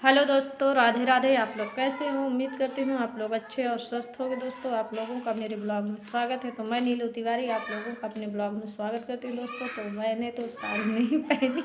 Hello दोस्तों, राधे राधे। आप लोग कैसे हो? उम्मीद करती हूँ आप लोग अच्छे और स्वस्थ होंगे। दोस्तों, आप लोगों का मेरे ब्लॉग में स्वागत है। तो मैं नीलू तिवारी आप लोगों का अपने ब्लॉग में स्वागत करती हूँ। दोस्तों, तो मैंने तो साड़ी नहीं पहनी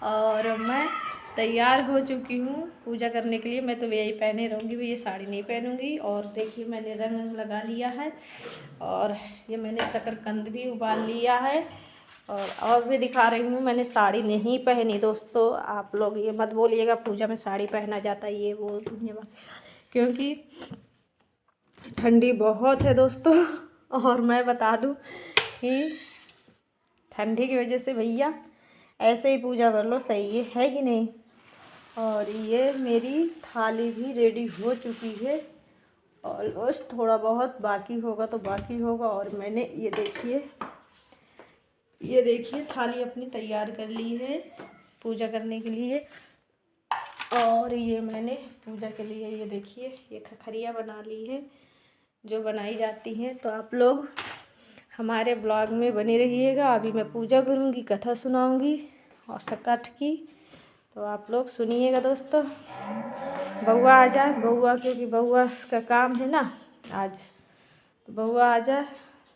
और मैं तैयार हो चुकी हूँ पूजा करने के लिए। मैं तो यही पहने रहूँगी, ये साड़ी नहीं पहनूँगी। और देखिए, मैंने रंग लगा लिया है और ये मैंने शकरकंद भी उबाल लिया है और भी दिखा रही हूँ। मैंने साड़ी नहीं पहनी। दोस्तों, आप लोग ये मत बोलिएगा पूजा में साड़ी पहना जाता है, ये वो दुनिया भर, क्योंकि ठंडी बहुत है दोस्तों। और मैं बता दूँ कि ठंडी की वजह से भैया ऐसे ही पूजा कर लो, सही है कि नहीं। और ये मेरी थाली भी रेडी हो चुकी है, ऑलमोस्ट थोड़ा बहुत बाकी होगा तो बाकी होगा। और मैंने ये देखिए थाली अपनी तैयार कर ली है पूजा करने के लिए। और ये मैंने पूजा के लिए ये देखिए ये खखरिया बना ली है जो बनाई जाती हैं। तो आप लोग हमारे ब्लॉग में बने रहिएगा। अभी मैं पूजा करूँगी, कथा सुनाऊँगी और सकट की, तो आप लोग सुनिएगा। दोस्तों, बउआ आ जाए, बउआ क्योंकि बउआ का काम है ना आज, तो बउआ आ जाए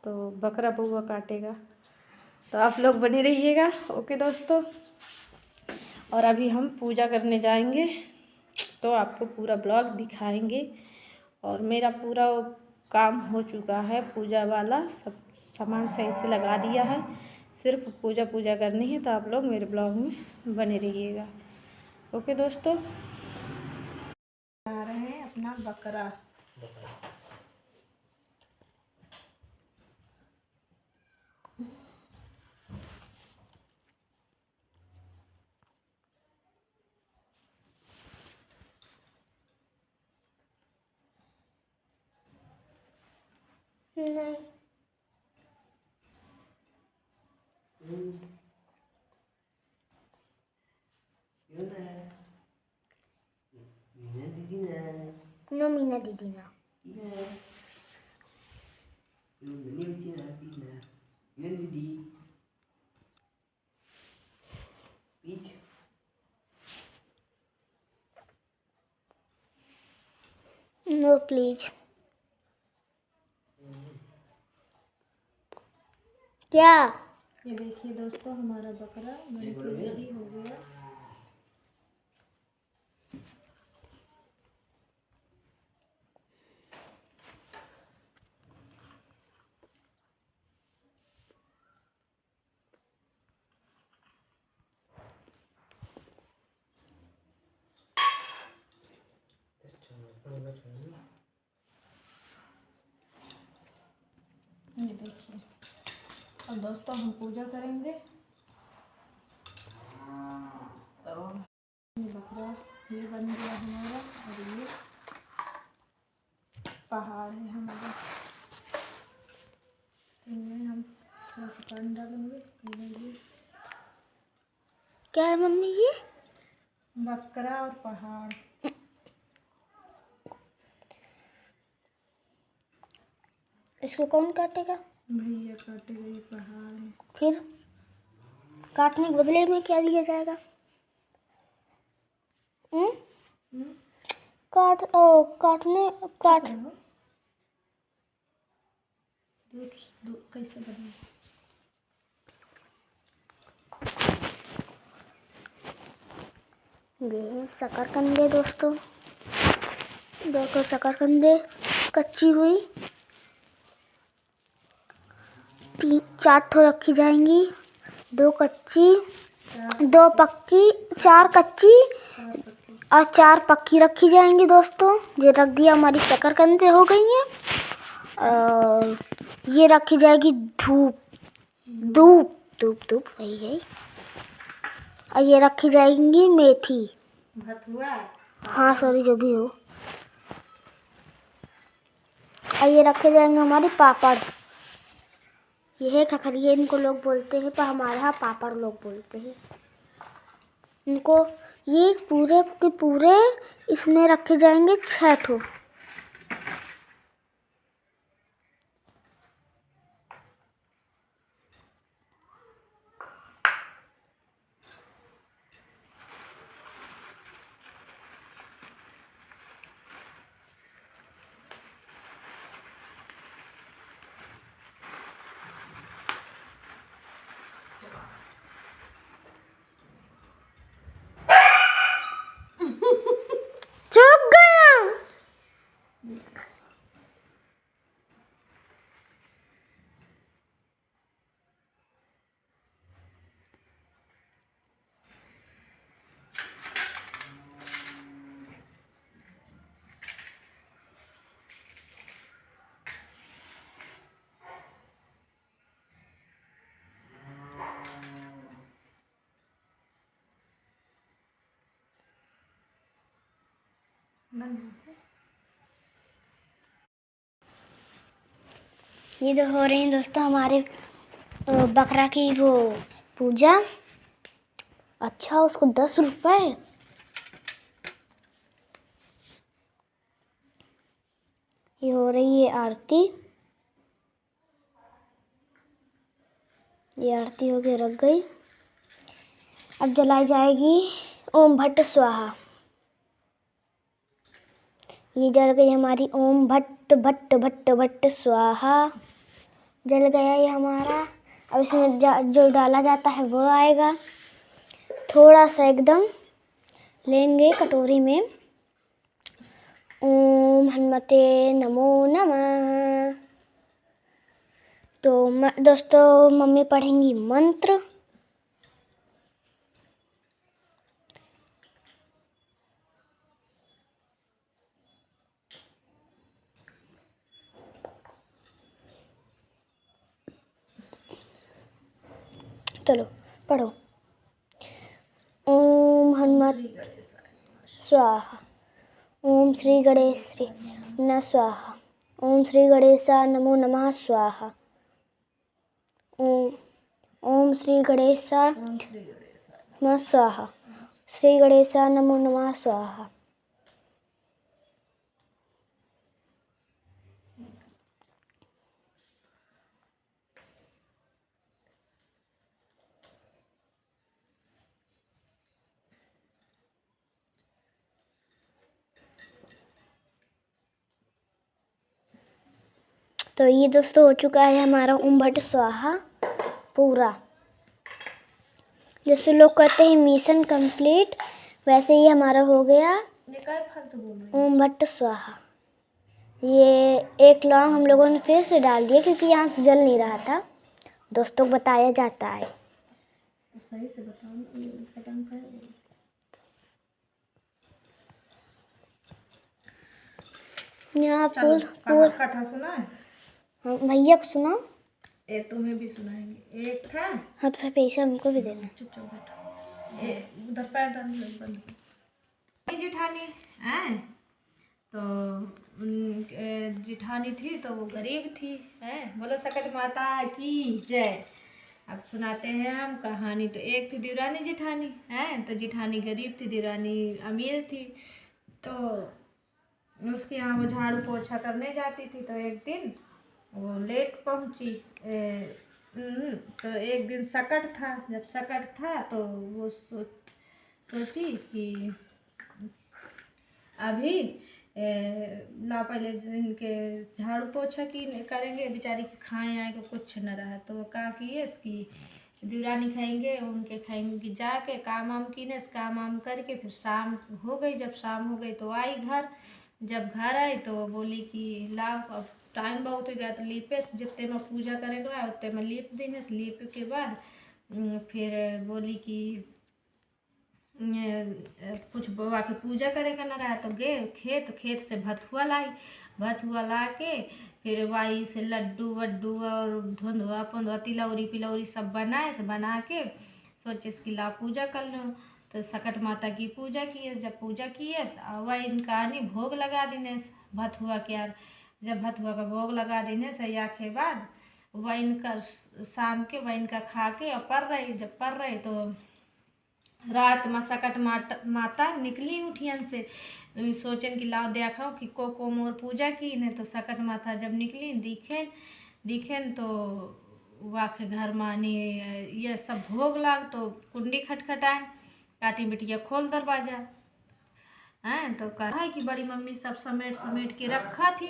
तो बकरा बउआ काटेगा। तो आप लोग बने रहिएगा। ओके दोस्तों, और अभी हम पूजा करने जाएंगे तो आपको पूरा ब्लॉग दिखाएंगे। और मेरा पूरा काम हो चुका है, पूजा वाला सब सामान सही से लगा दिया है, सिर्फ पूजा करनी है। तो आप लोग मेरे ब्लॉग में बने रहिएगा। ओके दोस्तों, बना रहे हैं अपना बकरा। नहीं नो मीना दीदी ना नो प्लीज। क्या? ये देखिए दोस्तों, हमारा बकरा बन के रेडी हो गया। ये देखिए, और दोस्तों हम पूजा करेंगे। तो ये बकरा ये बन गया हमारा, और ये पहाड़ है हमारा, इनमें हम थोड़ा सा पानी डालेंगे। क्या है मम्मी ये? बकरा और पहाड़। इसको कौन काटेगा? भैया काटेगा, ये पहाड़ है। फिर काटने के बदले में क्या दिया जाएगा? काट कैसे बने? ये शकरकंदे दोस्तों, दो शकरकंदे कच्ची हुई 4 ठो रखी जाएंगी, 2 कच्ची, 2 पक्की, 4 कच्ची और 4 पक्की रखी जाएंगी। दोस्तों, ये रख दिया, हमारी शकरकंदे हो गई हैं। और ये रखी जाएगी धूप धूप धूप धूप वही है। और ये रखी जाएंगी मेथी, हाँ सॉरी जो भी हो। और ये रखे जाएंगे हमारे पापड़। ये है खखरिया, इनको लोग बोलते हैं, पर हमारे यहाँ पापड़ लोग बोलते हैं इनको। ये पूरे के पूरे इसमें रखे जाएंगे 6 ठो। ये तो हो रही है दोस्तों हमारे बकरा की वो पूजा। अच्छा, उसको 10 रुपए। ये हो रही है आरती। ये आरती होके रख गई। अब जलाई जाएगी ओम भट्ट स्वाहा। ये जल गई हमारी ओम भट्ट भट्ट भट्ट भट्ट स्वाहा। जल गया ये हमारा। अब इसमें जो डाला जाता है वो आएगा। थोड़ा सा एकदम लेंगे कटोरी में। ओम हनुमते नमो नमः। तो दोस्तों मम्मी पढ़ेंगी मंत्र। चलो पढ़ो। ओम हनुमत स्वाहा। ओम श्री गणेश न स्वाहा। ओम श्री गणेशा नमो नमः स्वाहा। ओम श्री गणेशा नमः स्वाहा। श्री गणेशा नमो नमः स्वाहा। तो ये दोस्तों हो चुका है हमारा ओम भट्ट स्वाहा पूरा। जैसे लोग कहते हैं मिशन कंप्लीट, वैसे ही हमारा हो गया ओम भट्ट स्वाहा। ये एक लौंग हम लोगों ने फिर से डाल दिया क्योंकि यहाँ से जल नहीं रहा था। दोस्तों को बताया जाता है। तो सही से बताओ। यहाँ फूल कथा सुना है? हाँ भैया को सुनाओ। एक तुम्हें भी सुनाएंगे। एक था। हाँ तो फिर पैसा हमको भी देना। चुपचाप बैठो। उधर पैर डाल जेठानी है। तो जेठानी थी तो वो गरीब थी है। बोलो सकट माता की जय। अब सुनाते हैं हम कहानी। तो एक थी देवरानी जेठानी है। तो जेठानी गरीब थी, देवरानी अमीर थी। तो उसके यहाँ वो झाड़ू पोछा करने जाती थी। तो एक दिन वो लेट पहुंची। तो एक दिन सकट था। जब सकट था तो वो सोची कि अभी ला पहले इनके झाड़ू पोछा की करेंगे, बेचारी की खाए आए को कुछ न रहा। तो वो कहा कि ये इसकी देवरानी खाएंगे, उनके खाएंगे जाके काम वाम कीने। काम वाम करके फिर शाम हो गई। जब शाम हो गई तो आई घर। जब घर आई तो बोली कि लाओ अब टाइम बहुत हो गया तो लीपे जितने में पूजा करेगा उतने में लीप देने। लीप के बाद फिर बोली कि कुछ बाबा की पूजा करेगा ना रहा। तो गए खेत से भथुआ लाई। भथुआ ला के फिर वाई से लड्डू वड्डू और धुंधुआ पुंधुआ तिलौरी पिलौरी सब बनाए। से बना के सोचे इसकी ला पूजा कर लो। तो सकट माता की पूजा किए। जब पूजा किए वह इनका आनी भोग लगा देने भथुआ के यार। जब भथुआ का भोग लगा देने सैया के बाद वह इनका शाम के वह इनका खा के और पड़ रही। जब पड़ रही तो रात में सकट माता निकली उठियन से। तो सोचन कि लाओ देखो कि को मोर पूजा की ने। तो सकट माता जब निकली दिखेन तो वाके घर मानी ये सब भोग लाग। तो कुंडी खटखटाए। काती बिटिया खोल दरवाजा हैं। तो कहा कि बड़ी मम्मी सब समेट के रखा थी।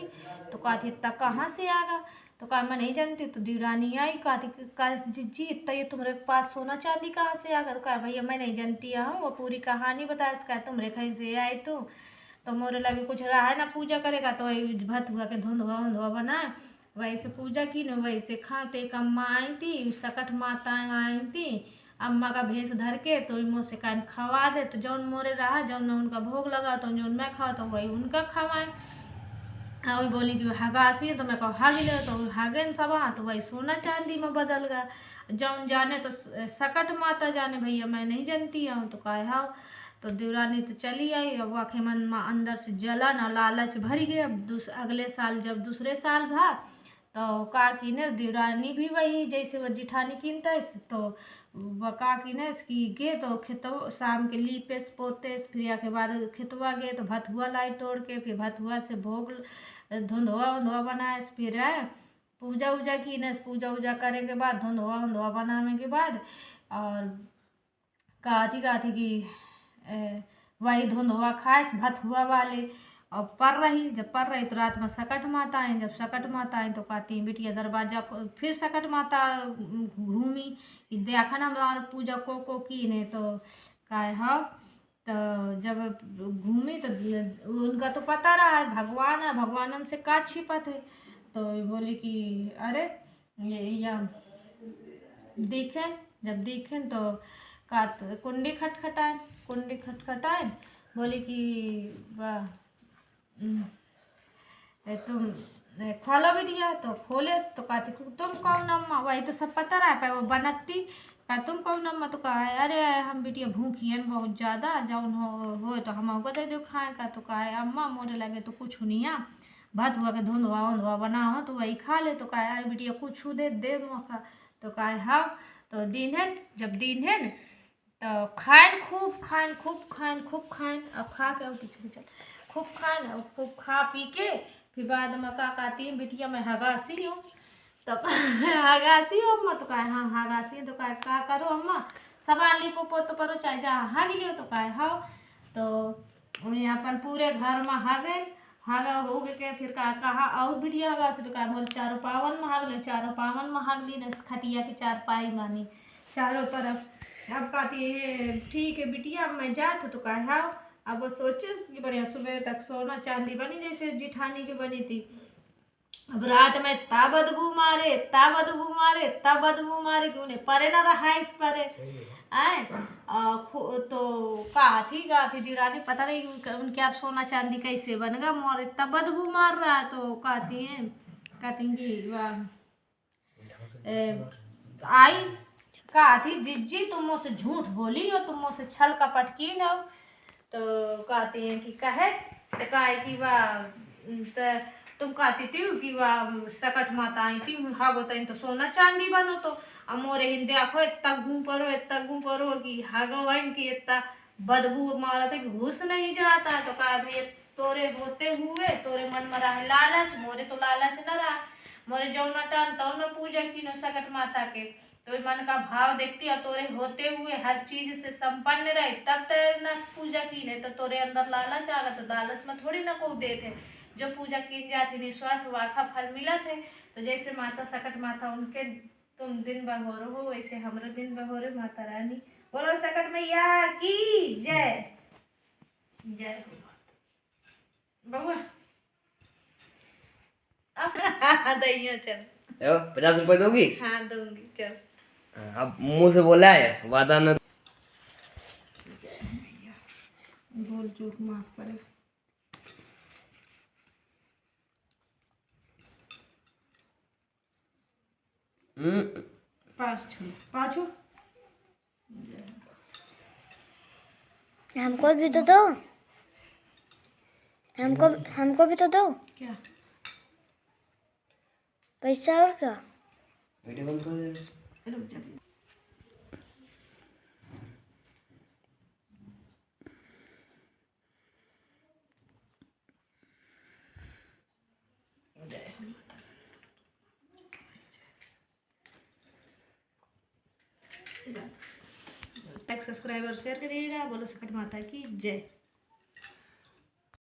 तो कहती इतना कहाँ से आगा। तो कहा मैं नहीं जानती। तो देवरानी आई कहती जी इतना ये तुम्हारे पास सोना चांदी कहाँ से आगा। तो कहा भैया मैं नहीं जानती हूँ। वो पूरी कहानी बताया। इसका तुम्हारे कहीं से आए तो मोरे लगे कुछ रहा है ना पूजा करेगा। तो वही भथुआ के धुंधुआ उंधुआ बनाए वही से पूजा की न वही से खा। तो एक अम्मा आई थी, सकट माता आई थी अम्मा का भेष धर के। तो मुँह से कान खवा दे। तो जौन मोरे रहा जौन उनका भोग लगा तो जौन मैं खाओ तो वही उनका खवाए। हाँ वही बोली कि हगासी है। तो मैं कहो हाग ले। तो हागे न सब। तो वही सोना चांदी में बदल गया। जौन जाने तो सकट माता जाने भैया मैं नहीं जानती हूँ। तो कहा हाँ। तो देवरानी तो चली आई। अब वाके मन में अंदर से जलन और लालच भर गया। अब अगले साल जब दूसरे साल भा तो का की ने देवरानी भी वही जैसे वो जिठानी कीनता तो वह का की ने इसकी गे तो खेतवा शाम के लीपेस पोते फिर के बाद खेतवा गए तो भतुआ लाई तोड़ के फिर भतुआ से भोग धुंधवा उंधवा बनाए फिर आए पूजा उजा की न पूजा उजा करे के बाद धुंधवा उंधवा बनाने के बाद और काथी की वही धुंधवा खाए भतुआ वाले। और पर रही जब पर रही तो रात में सकट माता आई। जब सकट माता आई तो कहती बिटिया दरवाजा फिर सकट माता घूमी कि देखा ना हमारा पूजा को की ने तो काहे हाँ। तो जब घूमी तो उनका तो पता रहा है भगवान है, भगवानन से का छिपत है। तो बोली कि अरे ये या देखें। जब देखें तो का कुंडी खटखटाए बोली कि वाह तुम खोलो बिटिया। तो खोले तो कहती तुम कौन अम्मा, वही तो सब पता रहा है वो बनती का तुम कौन अम्मा। तो कहा अरे हम बिटिया भूखी हैं बहुत ज़्यादा जौन हो तो हम को दे दो खाए का। तो कहा अम्मा मोरे लगे तो कुछ नहीं आ भात हुआ के धुंधवा उंधवा बना हो तो वही खा ले। तो कहा अरे बिटिया कुछ दे मौका। तो कहा हाँ। तो दिन है जब दिन है तो खूब खाएं अब खा के पीछे चल खूब खाएं और खूब खा पी के फिर बाद में का कहती है बिटिया मैं हगासी हूँ। तो हगासी हो अम्मा। तो कहा हाँ हगासी है। तो कहा का करो अम्मा सामान लिपो पोतो परो चाहे जहाँ हाँ लियो। तो कहा हाँ। तो अपन पूरे घर में हागा हो के फिर कहा और बिटिया हगा से। तो कहा बोल चारों पावन में हाग ले, चारों पावन में हाग ली न खटिया के चार पाई मानी चारों तरफ। अब कहती है ठीक है बिटिया मैं जात हूँ। तो कहा हाँ। अब वो सोचे कि बढ़िया सुबह तक सोना चांदी बनी जैसे जिठानी की बनी थी। अब रात में ता बदबू मारे क्यों नहीं परे ना रहा इस परे आए। तो कहा थी दीवानी पता नहीं उनके यार सोना चांदी कैसे बनेगा मोर इतना बदबू मार रहा। तो कहती हैं कि आई कहा थी जिज्जी तुम मुझसे झूठ बोली हो, तुम मुझसे छल कपट की न। तो कहती हैं कि कहे तो कहे कि वाह तुम कहती थी कि वाह सकट माता आई थी हागो तो सोना चांदी बनो। तो अब मोरे हिंदे आखो इतना घूम परो कि हागो वन की इतना बदबू मारा था कि घुस नहीं जाता। तो कहा भाई तोरे होते हुए तोरे मन में रहा लालच, मोरे तो लालच न रहा। मोरे जो न टन तो न पूजा की न सकट माता के तो मन का भाव देखती और तोरे होते हुए हर चीज से संपन्न रहे तब न पूजा की ने। तो तोरे अंदर लालच आ गया तो लालच में थोड़ी ना को देते जो पूजा की जाती निस्वार्थ वाखा फल मिला थे। तो जैसे माता सकट माता उनके तुम दिन बहोरो हो वैसे हमरो दिन बहोरे माता रानी। बोलो सकट मैया की जय जय बउआ। दैयो चल 50 रुपए दोगी? हाँ दूंगी चल। अब मुंह से बोला है वादा न। भूल चूक माफ करे। पाँचों हमको भी तो दो, हमको भी तो दो क्या पैसा और क्या। वीडियो बंद कर दे। रुक जा। तक सब्सक्राइबर शेयर करिएगा। बोलो सकट माता की जय।